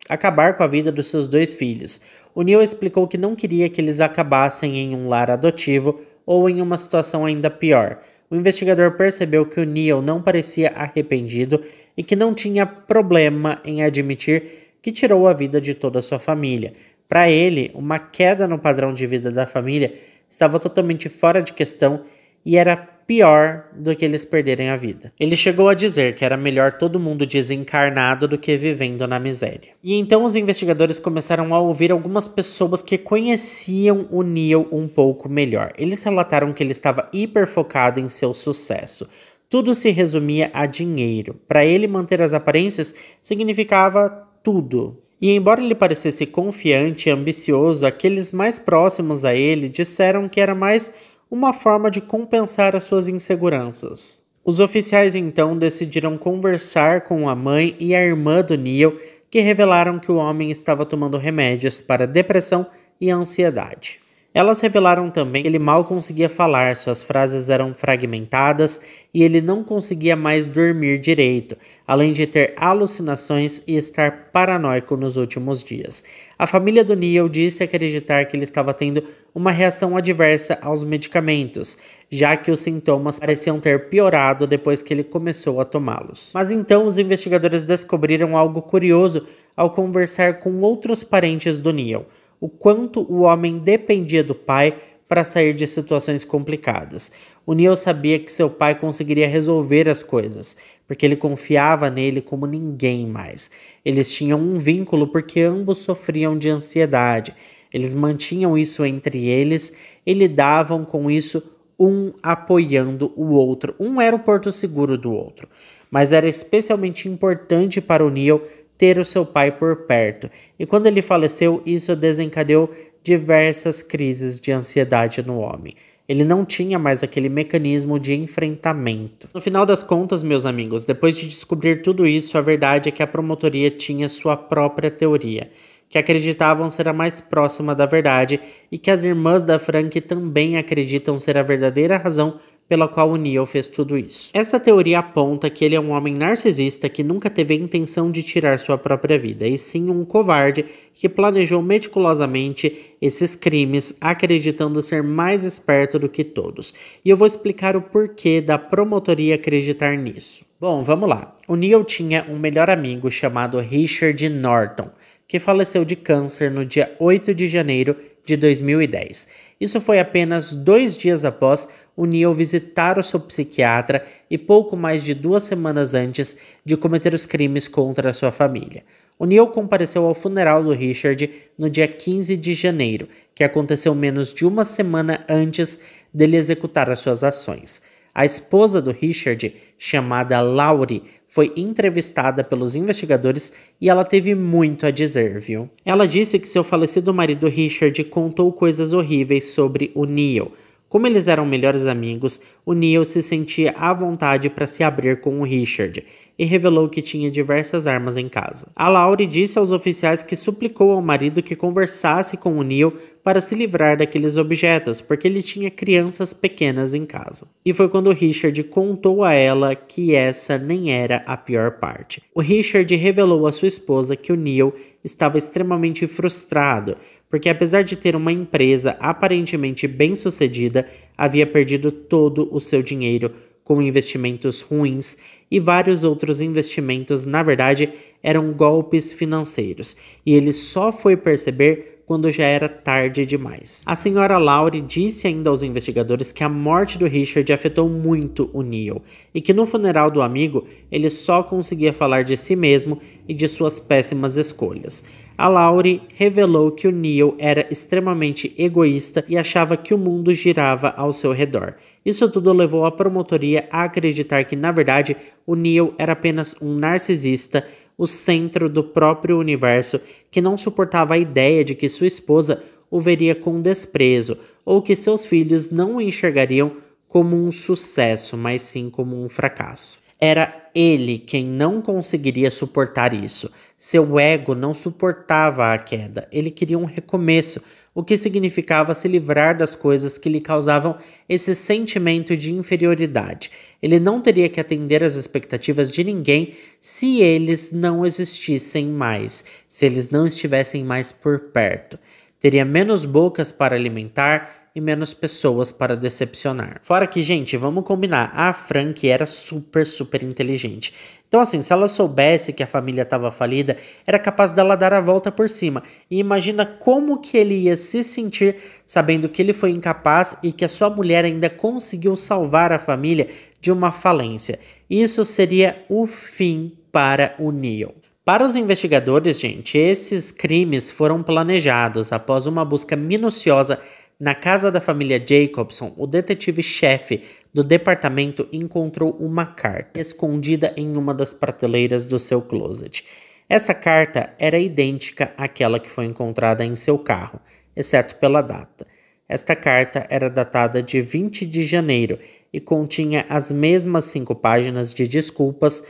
S1: acabar com a vida dos seus 2 filhos. O Neil explicou que não queria que eles acabassem em um lar adotivo ou em uma situação ainda pior. O investigador percebeu que o Neil não parecia arrependido e que não tinha problema em admitir que tirou a vida de toda a sua família. Para ele, uma queda no padrão de vida da família estava totalmente fora de questão e era pior do que eles perderem a vida. Ele chegou a dizer que era melhor todo mundo desencarnado do que vivendo na miséria. E então os investigadores começaram a ouvir algumas pessoas que conheciam o Neil um pouco melhor. Eles relataram que ele estava hiper focado em seu sucesso. Tudo se resumia a dinheiro. Para ele, manter as aparências significava tudo. E embora ele parecesse confiante e ambicioso, aqueles mais próximos a ele disseram que era mais uma forma de compensar as suas inseguranças. Os oficiais então decidiram conversar com a mãe e a irmã do Neil, que revelaram que o homem estava tomando remédios para depressão e ansiedade. Elas revelaram também que ele mal conseguia falar, suas frases eram fragmentadas e ele não conseguia mais dormir direito, além de ter alucinações e estar paranoico nos últimos dias. A família do Neil disse acreditar que ele estava tendo uma reação adversa aos medicamentos, já que os sintomas pareciam ter piorado depois que ele começou a tomá-los. Mas então os investigadores descobriram algo curioso ao conversar com outros parentes do Neil. O quanto o homem dependia do pai para sair de situações complicadas. O Neil sabia que seu pai conseguiria resolver as coisas, porque ele confiava nele como ninguém mais. Eles tinham um vínculo porque ambos sofriam de ansiedade. Eles mantinham isso entre eles e lidavam com isso, um apoiando o outro. Um era o porto seguro do outro. Mas era especialmente importante para o Neil ter o seu pai por perto, e quando ele faleceu, isso desencadeou diversas crises de ansiedade no homem. Ele não tinha mais aquele mecanismo de enfrentamento. No final das contas, meus amigos, depois de descobrir tudo isso, a verdade é que a promotoria tinha sua própria teoria, que acreditavam ser a mais próxima da verdade e que as irmãs da Frank também acreditam ser a verdadeira razão pela qual o Neil fez tudo isso. Essa teoria aponta que ele é um homem narcisista que nunca teve a intenção de tirar sua própria vida, e sim um covarde que planejou meticulosamente esses crimes, acreditando ser mais esperto do que todos. E eu vou explicar o porquê da promotoria acreditar nisso. Bom, vamos lá. O Neil tinha um melhor amigo chamado Richard Norton, que faleceu de câncer no dia 8 de janeiro de 2010. Isso foi apenas 2 dias após o Neil visitar o seu psiquiatra e pouco mais de 2 semanas antes de cometer os crimes contra a sua família. O Neil compareceu ao funeral do Richard no dia 15 de janeiro, que aconteceu menos de 1 semana antes dele executar as suas ações. A esposa do Richard, chamada Laurie, foi entrevistada pelos investigadores e ela teve muito a dizer, viu? Ela disse que seu falecido marido Richard contou coisas horríveis sobre o Neil. Como eles eram melhores amigos, o Neil se sentia à vontade para se abrir com o Richard e revelou que tinha diversas armas em casa. A Laurie disse aos oficiais que suplicou ao marido que conversasse com o Neil para se livrar daqueles objetos, porque ele tinha crianças pequenas em casa. E foi quando o Richard contou a ela que essa nem era a pior parte. O Richard revelou à sua esposa que o Neil estava extremamente frustrado, porque apesar de ter uma empresa aparentemente bem-sucedida, havia perdido todo o seu dinheiro com investimentos ruins e vários outros investimentos, na verdade, eram golpes financeiros, e ele só foi perceber quando já era tarde demais. A senhora Laurie disse ainda aos investigadores que a morte do Richard afetou muito o Neil, e que no funeral do amigo ele só conseguia falar de si mesmo e de suas péssimas escolhas. A Laurie revelou que o Neil era extremamente egoísta e achava que o mundo girava ao seu redor. Isso tudo levou a promotoria a acreditar que, na verdade, o Neil era apenas um narcisista, o centro do próprio universo, que não suportava a ideia de que sua esposa o veria com desprezo, ou que seus filhos não o enxergariam como um sucesso, mas sim como um fracasso. Era ele quem não conseguiria suportar isso. Seu ego não suportava a queda. Ele queria um recomeço, o que significava se livrar das coisas que lhe causavam esse sentimento de inferioridade. Ele não teria que atender às expectativas de ninguém se eles não existissem mais, se eles não estivessem mais por perto. Teria menos bocas para alimentar e menos pessoas para decepcionar. Fora que, gente, vamos combinar, a Frank era super inteligente. Então, assim, se ela soubesse que a família estava falida, era capaz dela dar a volta por cima. E imagina como que ele ia se sentir sabendo que ele foi incapaz e que a sua mulher ainda conseguiu salvar a família de uma falência. Isso seria o fim para o Neil. Para os investigadores, gente, esses crimes foram planejados após uma busca minuciosa na casa da família Jacobson. O detetive-chefe do departamento encontrou uma carta escondida em uma das prateleiras do seu closet. Essa carta era idêntica àquela que foi encontrada em seu carro, exceto pela data. Esta carta era datada de 20 de janeiro e continha as mesmas 5 páginas de desculpas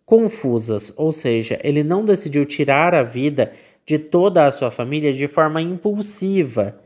S1: confusas, ou seja, ele não decidiu tirar a vida de toda a sua família de forma impulsiva,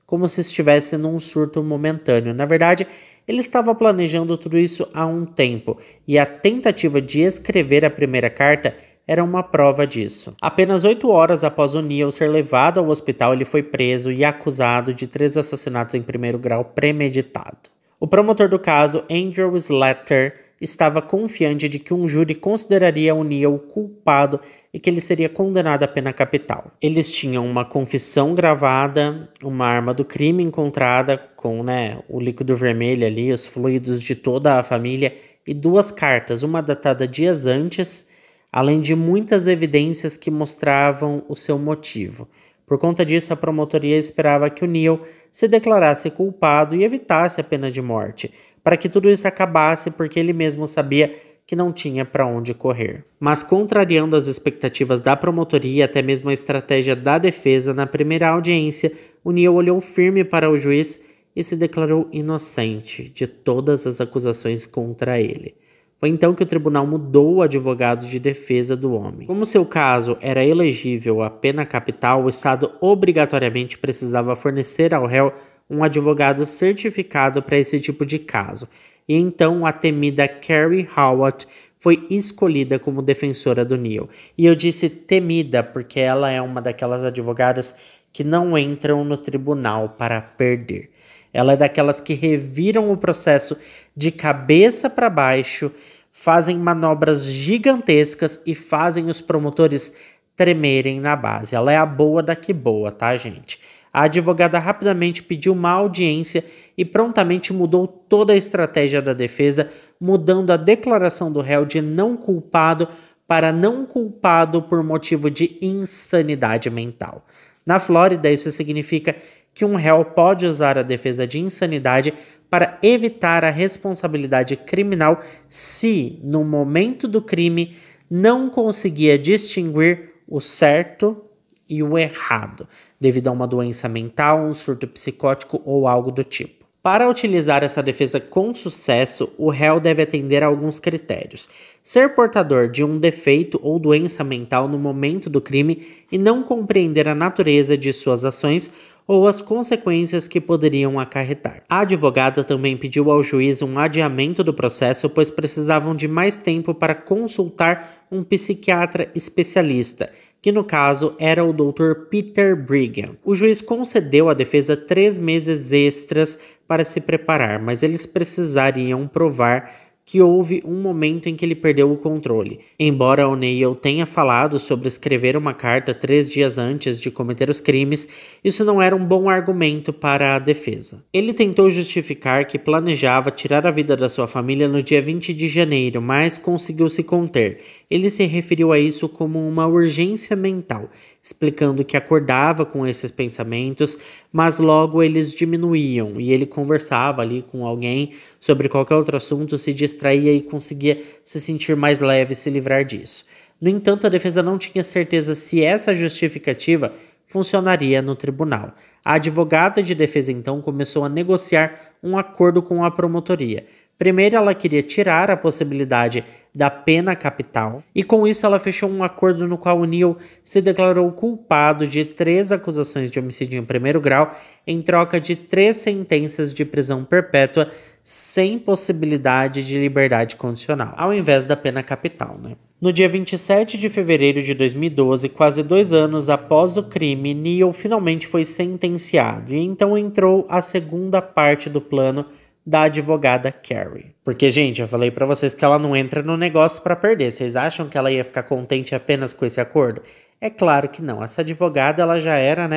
S1: como se estivesse num surto momentâneo. Na verdade, ele estava planejando tudo isso há um tempo, e a tentativa de escrever a primeira carta era uma prova disso. Apenas 8 horas após o Neil ser levado ao hospital, ele foi preso e acusado de 3 assassinatos em primeiro grau premeditado. O promotor do caso, Andrew Slater, estava confiante de que um júri consideraria o Neil culpado e que ele seria condenado à pena capital. Eles tinham uma confissão gravada, uma arma do crime encontrada com o líquido vermelho ali, os fluidos de toda a família, e 2 cartas, uma datada dias antes, além de muitas evidências que mostravam o seu motivo. Por conta disso, a promotoria esperava que o Neil se declarasse culpado e evitasse a pena de morte, para que tudo isso acabasse, porque ele mesmo sabia que não tinha para onde correr. Mas, contrariando as expectativas da promotoria e até mesmo a estratégia da defesa, na primeira audiência, o Neil olhou firme para o juiz e se declarou inocente de todas as acusações contra ele. Foi então que o tribunal mudou o advogado de defesa do homem. Como seu caso era elegível à pena capital, o Estado obrigatoriamente precisava fornecer ao réu um advogado certificado para esse tipo de caso. E então a temida Carrie Howard foi escolhida como defensora do Neil. E eu disse temida porque ela é uma daquelas advogadas que não entram no tribunal para perder. Ela é daquelas que reviram o processo de cabeça para baixo, fazem manobras gigantescas e fazem os promotores tremerem na base. Ela é a boa da que boa, tá, gente? A advogada rapidamente pediu uma audiência e prontamente mudou toda a estratégia da defesa, mudando a declaração do réu de não culpado para não culpado por motivo de insanidade mental. Na Flórida, isso significa que um réu pode usar a defesa de insanidade para evitar a responsabilidade criminal se, no momento do crime, não conseguia distinguir o certo e o errado, devido a uma doença mental, um surto psicótico ou algo do tipo. Para utilizar essa defesa com sucesso, o réu deve atender a alguns critérios. Ser portador de um defeito ou doença mental no momento do crime e não compreender a natureza de suas ações ou as consequências que poderiam acarretar. A advogada também pediu ao juiz um adiamento do processo, pois precisavam de mais tempo para consultar um psiquiatra especialista, que no caso era o Dr. Peter Brigham. O juiz concedeu à defesa 3 meses extras para se preparar, mas eles precisariam provar que houve um momento em que ele perdeu o controle. Embora O'Neill tenha falado sobre escrever uma carta 3 dias antes de cometer os crimes, isso não era um bom argumento para a defesa. Ele tentou justificar que planejava tirar a vida da sua família no dia 20 de janeiro, mas conseguiu se conter. Ele se referiu a isso como uma urgência mental, explicando que acordava com esses pensamentos, mas logo eles diminuíam e ele conversava ali com alguém sobre qualquer outro assunto, se distraía e conseguia se sentir mais leve e se livrar disso. No entanto, a defesa não tinha certeza se essa justificativa funcionaria no tribunal. A advogada de defesa então começou a negociar um acordo com a promotoria. Primeiro, ela queria tirar a possibilidade da pena capital, e com isso ela fechou um acordo no qual O'Neill se declarou culpado de 3 acusações de homicídio em primeiro grau, em troca de 3 sentenças de prisão perpétua sem possibilidade de liberdade condicional, ao invés da pena capital, né? No dia 27 de fevereiro de 2012, quase 2 anos após o crime, Neil finalmente foi sentenciado, e então entrou a segunda parte do plano da advogada Carrie. Porque, gente, eu falei pra vocês que ela não entra no negócio pra perder. Vocês acham que ela ia ficar contente apenas com esse acordo? É claro que não. Essa advogada, ela já era,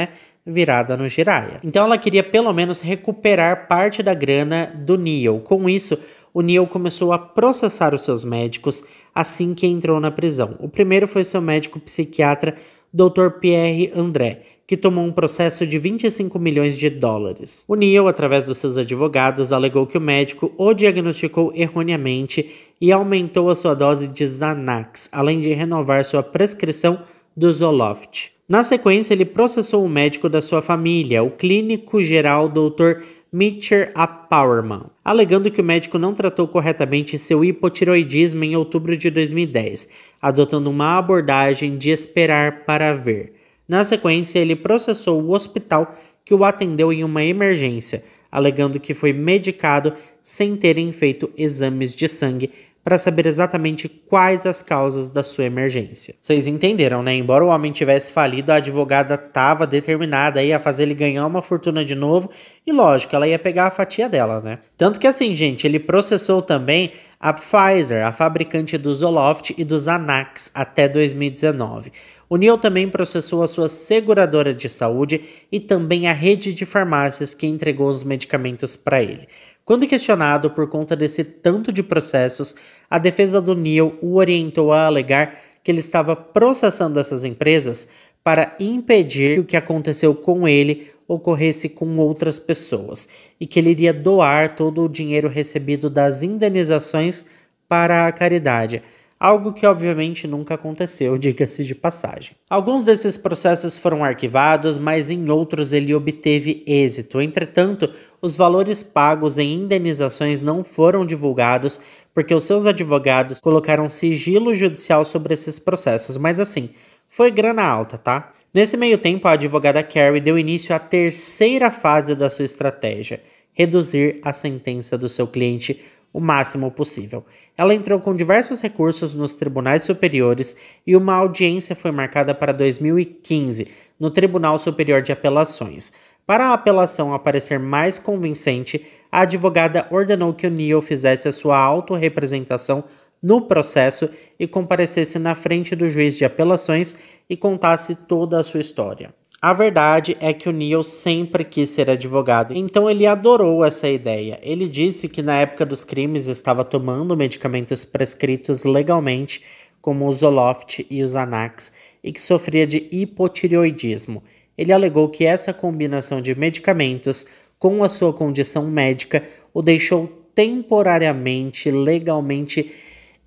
S1: virada no giraia. Então ela queria pelo menos recuperar parte da grana do Neil. Com isso, o Neil começou a processar os seus médicos assim que entrou na prisão. O primeiro foi seu médico psiquiatra, Dr. Pierre André, que tomou um processo de 25 milhões de dólares. O Neil, através dos seus advogados, alegou que o médico o diagnosticou erroneamente e aumentou a sua dose de Xanax, além de renovar sua prescrição do Zoloft. Na sequência, ele processou o médico da sua família, o clínico geral Dr. Mitchell Powerman, alegando que o médico não tratou corretamente seu hipotiroidismo em outubro de 2010, adotando uma abordagem de esperar para ver. Na sequência, ele processou o hospital que o atendeu em uma emergência, alegando que foi medicado sem terem feito exames de sangue para saber exatamente quais as causas da sua emergência. Vocês entenderam, né? Embora o homem tivesse falido, a advogada estava determinada aí a fazer ele ganhar uma fortuna de novo e, lógico, ela ia pegar a fatia dela, né? Tanto que assim, gente, ele processou também a Pfizer, a fabricante do Zoloft e do Xanax, até 2019. O Neil também processou a sua seguradora de saúde e também a rede de farmácias que entregou os medicamentos para ele. Quando questionado por conta desse tanto de processos, a defesa do Neil o orientou a alegar que ele estava processando essas empresas para impedir que o que aconteceu com ele ocorresse com outras pessoas e que ele iria doar todo o dinheiro recebido das indenizações para a caridade. Algo que obviamente nunca aconteceu, diga-se de passagem. Alguns desses processos foram arquivados, mas em outros ele obteve êxito. Entretanto, os valores pagos em indenizações não foram divulgados porque os seus advogados colocaram sigilo judicial sobre esses processos. Mas assim, foi grana alta, tá? Nesse meio tempo, a advogada Carrie deu início à terceira fase da sua estratégia: reduzir a sentença do seu cliente o máximo possível. Ela entrou com diversos recursos nos tribunais superiores e uma audiência foi marcada para 2015 no Tribunal Superior de Apelações. Para a apelação parecer mais convincente, a advogada ordenou que o Neil fizesse a sua autorrepresentação no processo e comparecesse na frente do juiz de apelações e contasse toda a sua história. A verdade é que o Neil sempre quis ser advogado, então ele adorou essa ideia. Ele disse que na época dos crimes estava tomando medicamentos prescritos legalmente, como o Zoloft e o Xanax, e que sofria de hipotireoidismo. Ele alegou que essa combinação de medicamentos com a sua condição médica o deixou temporariamente, legalmente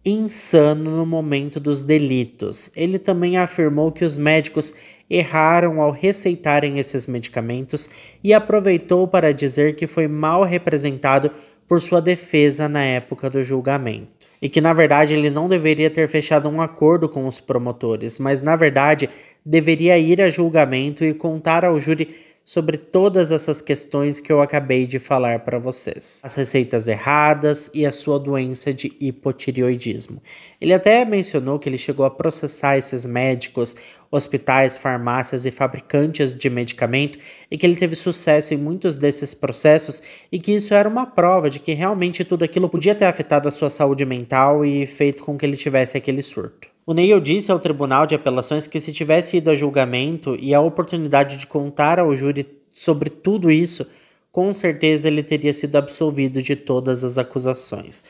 S1: insano no momento dos delitos. Ele também afirmou que os médicos erraram ao receitarem esses medicamentos e aproveitou para dizer que foi mal representado por sua defesa na época do julgamento. E que, na verdade, ele não deveria ter fechado um acordo com os promotores, mas, na verdade, deveria ir a julgamento e contar ao júri sobre todas essas questões que eu acabei de falar para vocês. As receitas erradas e a sua doença de hipotireoidismo. Ele até mencionou que ele chegou a processar esses médicos, hospitais, farmácias e fabricantes de medicamento e que ele teve sucesso em muitos desses processos e que isso era uma prova de que realmente tudo aquilo podia ter afetado a sua saúde mental e feito com que ele tivesse aquele surto. O Neil disse ao Tribunal de Apelações que se tivesse ido a julgamento e a oportunidade de contar ao júri sobre tudo isso, com certeza ele teria sido absolvido de todas as acusações.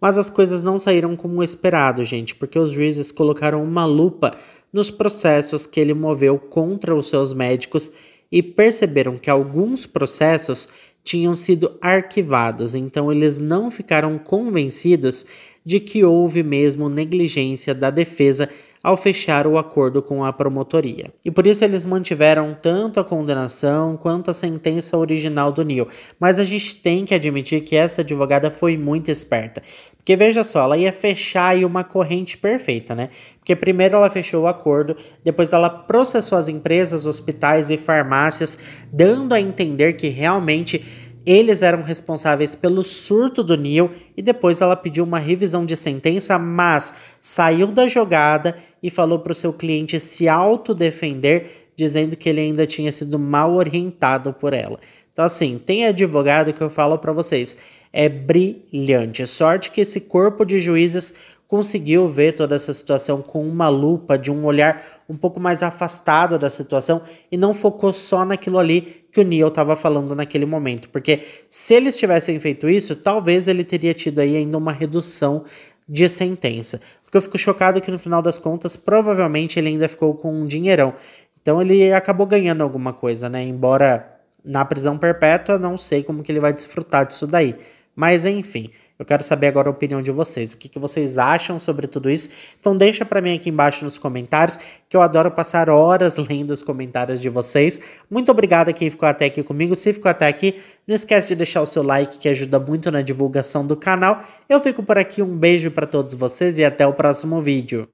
S1: Mas as coisas não saíram como esperado, gente, porque os juízes colocaram uma lupa nos processos que ele moveu contra os seus médicos e perceberam que alguns processos tinham sido arquivados, então eles não ficaram convencidos de que houve mesmo negligência da defesa ao fechar o acordo com a promotoria. E por isso eles mantiveram tanto a condenação quanto a sentença original do Neil. Mas a gente tem que admitir que essa advogada foi muito esperta. Porque veja só, ela ia fechar aí uma corrente perfeita, né? Porque primeiro ela fechou o acordo, depois ela processou as empresas, hospitais e farmácias, dando a entender que realmente eles eram responsáveis pelo surto do Neil e depois ela pediu uma revisão de sentença, mas saiu da jogada e falou para o seu cliente se autodefender, dizendo que ele ainda tinha sido mal orientado por ela. Então assim, tem advogado que eu falo para vocês, é brilhante. Sorte que esse corpo de juízes conseguiu ver toda essa situação com uma lupa, de um olhar um pouco mais afastado da situação e não focou só naquilo ali que o Neil estava falando naquele momento. Porque se eles tivessem feito isso, talvez ele teria tido aí ainda uma redução de sentença. Porque eu fico chocado que no final das contas, provavelmente ele ainda ficou com um dinheirão. Então ele acabou ganhando alguma coisa, né? Embora na prisão perpétua, não sei como que ele vai desfrutar disso daí. Mas enfim, eu quero saber agora a opinião de vocês. O que vocês acham sobre tudo isso? Então deixa pra mim aqui embaixo nos comentários, que eu adoro passar horas lendo os comentários de vocês. Muito obrigado a quem ficou até aqui comigo. Se ficou até aqui, não esquece de deixar o seu like, que ajuda muito na divulgação do canal. Eu fico por aqui, um beijo pra todos vocês e até o próximo vídeo.